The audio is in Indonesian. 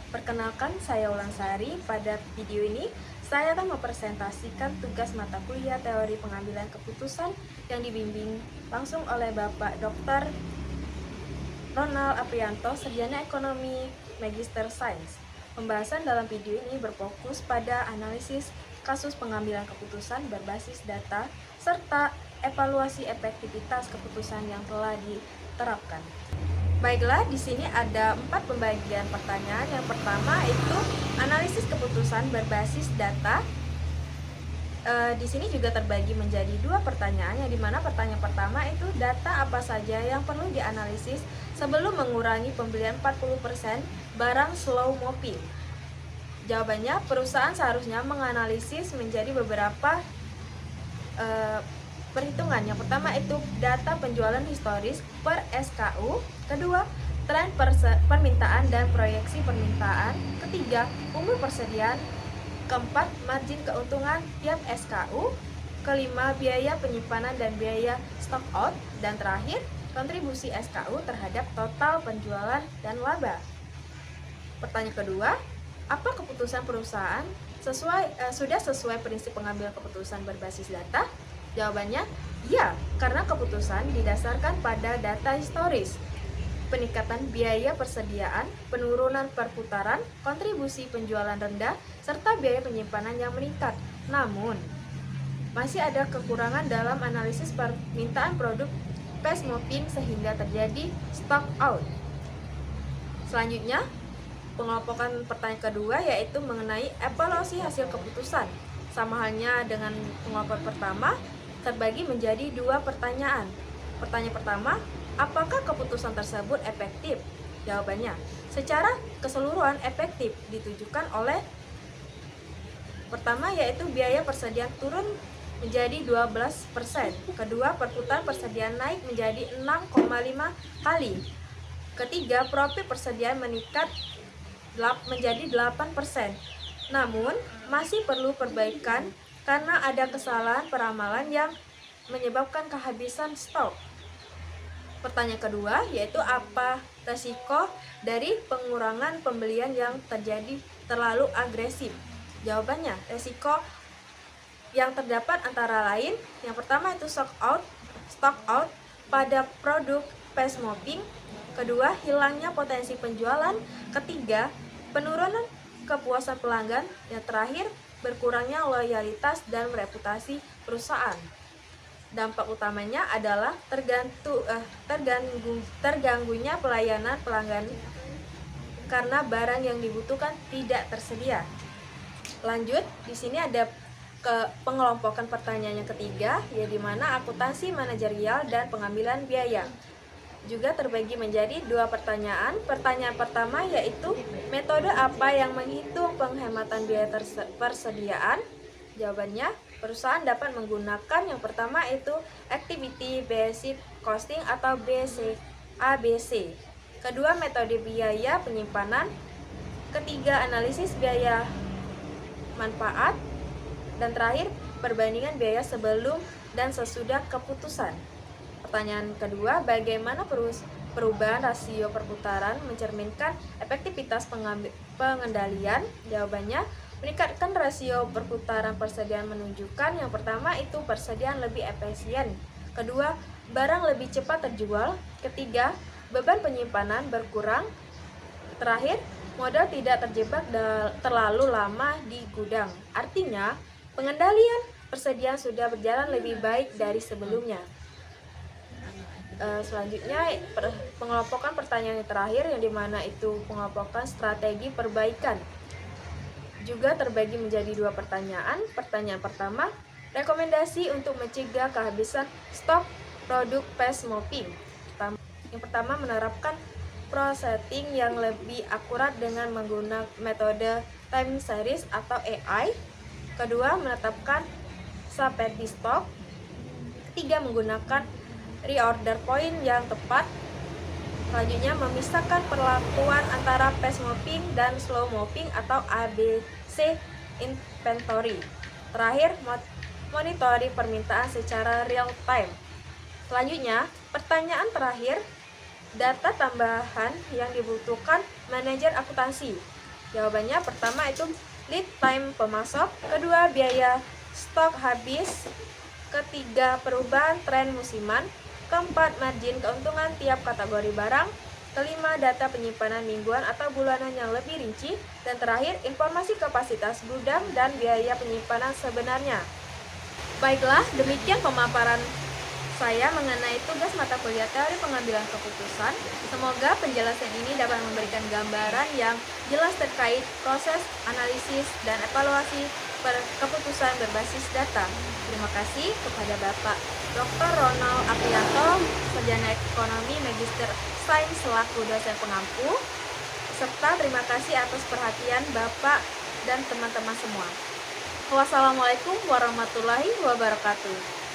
Perkenalkan, saya Ulansari. Pada video ini, saya akan mempresentasikan tugas mata kuliah teori pengambilan keputusan yang dibimbing langsung oleh Bapak Dr. Ronald Aprianto, Sarjana Ekonomi Magister Sains. Pembahasan dalam video ini berfokus pada analisis kasus pengambilan keputusan berbasis data serta evaluasi efektivitas keputusan yang telah diterapkan. Baiklah, di sini ada 4 pembagian pertanyaan. Yang pertama itu analisis keputusan berbasis data. Di sini juga terbagi menjadi 2 pertanyaan, yang dimana pertanyaan pertama itu data apa saja yang perlu dianalisis sebelum mengurangi pembelian 40% barang slow moving. Jawabannya, perusahaan seharusnya menganalisis menjadi beberapa perhitungan. Yang pertama itu data penjualan historis per SKU. Kedua, tren permintaan dan proyeksi permintaan. Ketiga, umur persediaan. Keempat, margin keuntungan tiap SKU. Kelima, biaya penyimpanan dan biaya stock out. Dan terakhir, kontribusi SKU terhadap total penjualan dan laba. Pertanyaan kedua, apa keputusan perusahaan sudah sesuai prinsip pengambilan keputusan berbasis data? Jawabannya, ya, karena keputusan didasarkan pada data historis, peningkatan biaya persediaan, penurunan perputaran, kontribusi penjualan rendah, serta biaya penyimpanan yang meningkat. Namun, masih ada kekurangan dalam analisis permintaan produk fast moving sehingga terjadi stock out. Selanjutnya, pengelompokan pertanyaan kedua yaitu mengenai evaluasi hasil keputusan. Sama halnya dengan pengelompokan pertama, terbagi menjadi 2 pertanyaan. Pertanyaan pertama, apakah keputusan tersebut efektif? Jawabannya, secara keseluruhan efektif, ditujukan oleh pertama yaitu biaya persediaan turun menjadi 12%. Kedua, perputaran persediaan naik menjadi 6,5 kali. Ketiga, profit persediaan meningkat menjadi 8%. Namun, masih perlu perbaikan karena ada kesalahan peramalan yang menyebabkan kehabisan stok. Pertanyaan kedua yaitu apa resiko dari pengurangan pembelian yang terjadi terlalu agresif? Jawabannya, resiko yang terdapat antara lain, yang pertama itu stock out pada produk fast moving. Kedua, hilangnya potensi penjualan. Ketiga, penurunan kepuasan pelanggan. Yang terakhir, berkurangnya loyalitas dan reputasi perusahaan. Dampak utamanya adalah terganggunya pelayanan pelanggan karena barang yang dibutuhkan tidak tersedia. Lanjut, di sini ada pengelompokan pertanyaan yang ketiga, yaitu di mana akuntansi manajerial dan pengambilan biaya. Juga terbagi menjadi 2 pertanyaan. Pertanyaan pertama yaitu metode apa yang menghitung penghematan biaya persediaan? Jawabannya, perusahaan dapat menggunakan yang pertama itu activity based costing atau ABC. Kedua, metode biaya penyimpanan. Ketiga, analisis biaya manfaat. Dan terakhir, perbandingan biaya sebelum dan sesudah keputusan. Pertanyaan kedua, bagaimana perubahan rasio perputaran mencerminkan efektivitas pengendalian? Jawabannya, meningkatkan rasio perputaran persediaan menunjukkan yang pertama itu persediaan lebih efisien. Kedua, barang lebih cepat terjual. Ketiga, beban penyimpanan berkurang. Terakhir, modal tidak terjebak terlalu lama di gudang. Artinya, pengendalian persediaan sudah berjalan lebih baik dari sebelumnya. Selanjutnya, pengelompokan pertanyaan yang terakhir, yang dimana itu pengelompokan strategi perbaikan. Juga terbagi menjadi 2 pertanyaan. Pertanyaan pertama, rekomendasi untuk mencegah kehabisan stok produk fast moving. Yang pertama, menerapkan prosetting yang lebih akurat dengan menggunakan metode time series atau AI. Kedua, menetapkan safety stock. Ketiga, menggunakan reorder point yang tepat. Selanjutnya, memisahkan perlakuan antara fast moving dan slow moving atau ABC inventory. Terakhir, monitoring permintaan secara real time. Selanjutnya, pertanyaan terakhir, data tambahan yang dibutuhkan manajer akuntansi. Jawabannya pertama itu lead time pemasok, kedua biaya stok habis, ketiga perubahan tren musiman, keempat margin keuntungan tiap kategori barang, kelima data penyimpanan mingguan atau bulanan yang lebih rinci, dan terakhir informasi kapasitas gudang dan biaya penyimpanan sebenarnya. Baiklah, demikian pemaparan saya mengenai tugas mata kuliah teori pengambilan keputusan. Semoga penjelasan ini dapat memberikan gambaran yang jelas terkait proses analisis dan evaluasi keputusan berbasis data. Terima kasih kepada Bapak Dr. Ronald Aprianto, Sarjana Ekonomi Magister Sains selaku dosen pengampu, serta terima kasih atas perhatian Bapak dan teman-teman semua. Wassalamualaikum warahmatullahi wabarakatuh.